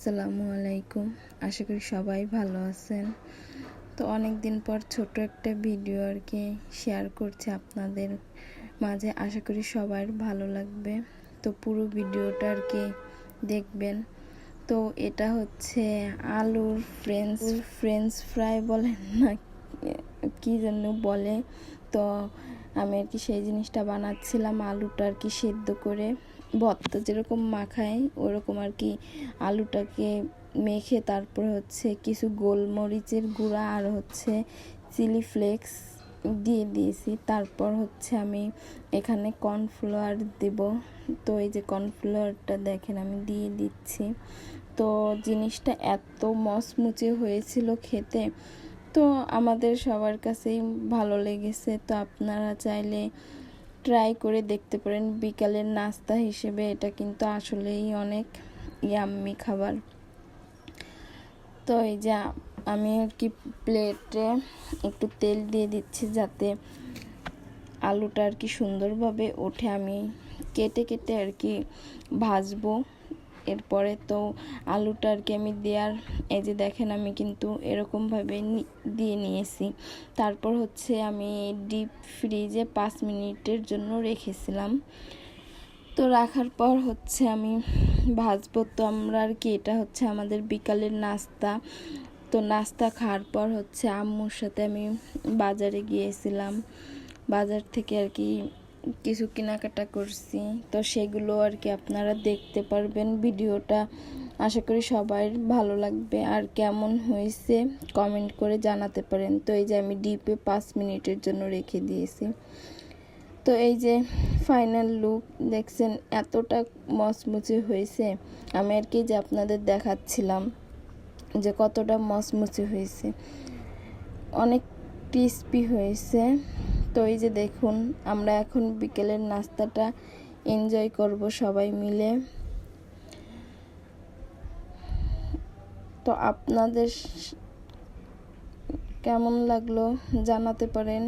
আসসালামু আলাইকুম। আশা করি সবাই ভালো আছেন। তো অনেক দিন পর ছোট একটা ভিডিও আর কি শেয়ার করছি আপনাদের মাঝে। আশা করি সবার ভালো লাগবে। তো পুরো ভিডিওটা আর কি দেখবেন। তো এটা হচ্ছে আলুর ফ্রেঞ্চ ফ্রাই বলেন না কি যেন বলে। তো আমি আর কি সেই জিনিসটা বানাচ্ছিলাম, আলুটা আর কি সেদ্ধ করে ভর্তা যেরকম মাখায় ওরকম আর কি আলুটাকে মেখে তারপর হচ্ছে কিছু গোলমরিচের গুঁড়া আর হচ্ছে চিলি ফ্লেক্স দিয়ে দিয়েছি। তারপর হচ্ছে আমি এখানে কর্নফ্লাওয়ার দেব। তো এই যে কর্নফ্লাওয়ারটা দেখেন আমি দিয়ে দিচ্ছি। তো জিনিসটা এত মচমুচে হয়েছিল খেতে, তো আমাদের সবার কাছেই ভালো লেগেছে। তো আপনারা চাইলে ট্রাই করে দেখতে পারেন বিকালের নাস্তা হিসেবে। এটা কিন্তু আসলেই অনেক ইয়াম্মি খাবার। তো এই যে আমি আর কি প্লেটে একটু তেল দিয়ে দিচ্ছি যাতে আলুটা আর কি সুন্দরভাবে ওঠে। আমি কেটে কেটে আর কি ভাজবো। এরপরে তো আলুটা আর কি আমি দেওয়ার, এই যে দেখেন আমি কিন্তু এরকমভাবে দিয়ে নিয়েছি। তারপর হচ্ছে আমি ডিপ ফ্রিজে 5 মিনিটের জন্য রেখেছিলাম। তো রাখার পর হচ্ছে আমি ভাজবো। তো আমরা আর কি এটা হচ্ছে আমাদের বিকালের নাস্তা। তো নাস্তা খাওয়ার পর হচ্ছে আম্মুর সাথে আমি বাজারে গিয়েছিলাম। বাজার থেকে আর কি কিছু কেনাকাটা করছি। তো সেগুলো আর কি আপনারা দেখতে পারবেন ভিডিওটা। আশা করি সবার ভালো লাগবে। আর কেমন হয়েছে কমেন্ট করে জানাতে পারেন। তো এই যে আমি ডিপে 5 মিনিটের জন্য রেখে দিয়েছি। তো এই যে ফাইনাল লুক দেখছেন, এতটা মচমুচে হয়েছে। আমি আর কি যে আপনাদের দেখাচ্ছিলাম যে কতটা মচমুচে হয়েছে, অনেক ক্রিস্পি হয়েছে। তো এই যে দেখুন, আমরা এখন বিকেলের নাস্তাটা এনজয় করব সবাই মিলে। তো আপনাদের কেমন লাগলো জানাতে পারেন।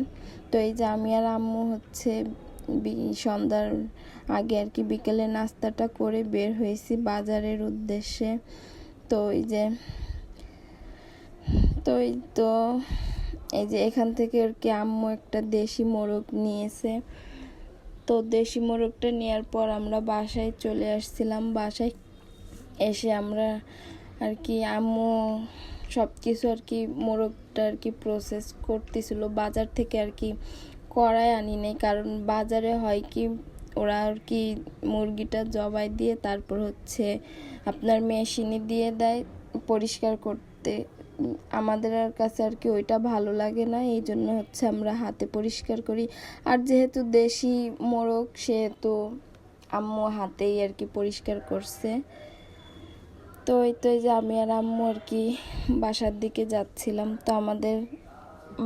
তো এই যে আমি আর আম্মু হচ্ছে সন্ধ্যার আগে আর কি বিকেলে নাস্তাটা করে বের হয়েছি বাজারের উদ্দেশ্যে। তো এই যে এই যে এখান থেকে আর কি আম্মু একটা দেশি মোরগ নিয়েছে। তো দেশি মোরগটা নেওয়ার পর আমরা বাসায় চলে আসছিলাম। বাসায় এসে আমরা আর কি আম্মু সব কিছু আর কি মোরগটা আর কি প্রসেস করতেছিল। বাজার থেকে আর কি কড়াই আনি নাই, কারণ বাজারে হয় কি ওরা আর কি মুরগিটা জবাই দিয়ে তারপর হচ্ছে আপনার মেশিনে দিয়ে দেয় পরিষ্কার করতে। আমাদের কাছে আর কি ওইটা ভালো লাগে না, এই জন্য হচ্ছে আমরা হাতে পরিষ্কার করি। আর যেহেতু দেশি মোরগ সেহেতু আম্মু হাতেই আর কি পরিষ্কার করছে। তো এই যে আমি আর আম্মু আর কি বাসার দিকে যাচ্ছিলাম। তো আমাদের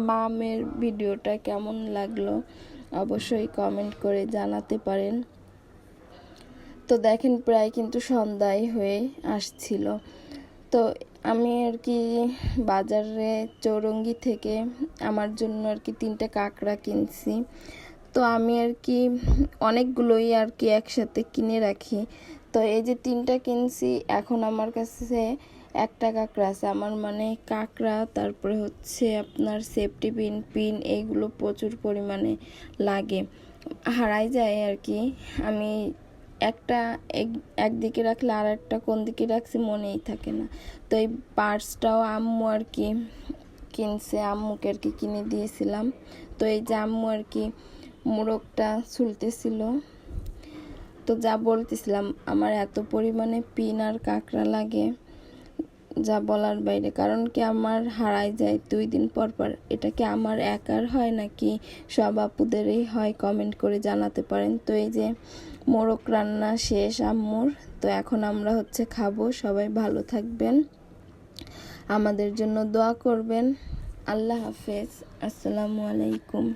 মামের ভিডিওটা কেমন লাগলো অবশ্যই কমেন্ট করে জানাতে পারেন। তো দেখেন প্রায় কিন্তু সন্ধ্যায় হয়ে আসছিল। তো আমি আর কি বাজারে চৌরঙ্গি থেকে আমার জন্য আর কি 3টে কাঁকড়া কিনছি। তো আমি আর কি অনেকগুলোই আর কি একসাথে কিনে রাখি। তো এই যে 3টা কিনছি, এখন আমার কাছে একটা কাঁকড়া আছে। আমার মানে কাঁকড়া, তারপরে হচ্ছে আপনার সেফটি পিন এইগুলো প্রচুর পরিমাণে লাগে, হারাই যায় আর কি। আমি একটা একদিকে রাখলে আর একটা কোন দিকে রাখছি মনেই থাকে না। তো এই পার্সটাও আম্মু আর কি কিনছে, আম্মুকে আর কি কিনে দিয়েছিলাম। তো এই যে আম্মু আর কি মোরগটা ছুলতেছিল। তো যা বলতেছিলাম, আমার এত পরিমাণে পিন আর কাঁকড়া লাগে যা বলার বাইরে। কারণ কি আমার হারাই যায় 2 দিন পর পর। এটা কি আমার একার হয় নাকি সব আপুদেরই হয় কমেন্ট করে জানাতে পারেন। তো এই যে মোরগ রান্না শেষ আম্মুর। তো এখন আমরা হচ্ছে খাবো। সবাই ভালো থাকবেন, আমাদের জন্য দোয়া করবেন। আল্লাহ হাফেজ, আসসালামু আলাইকুম।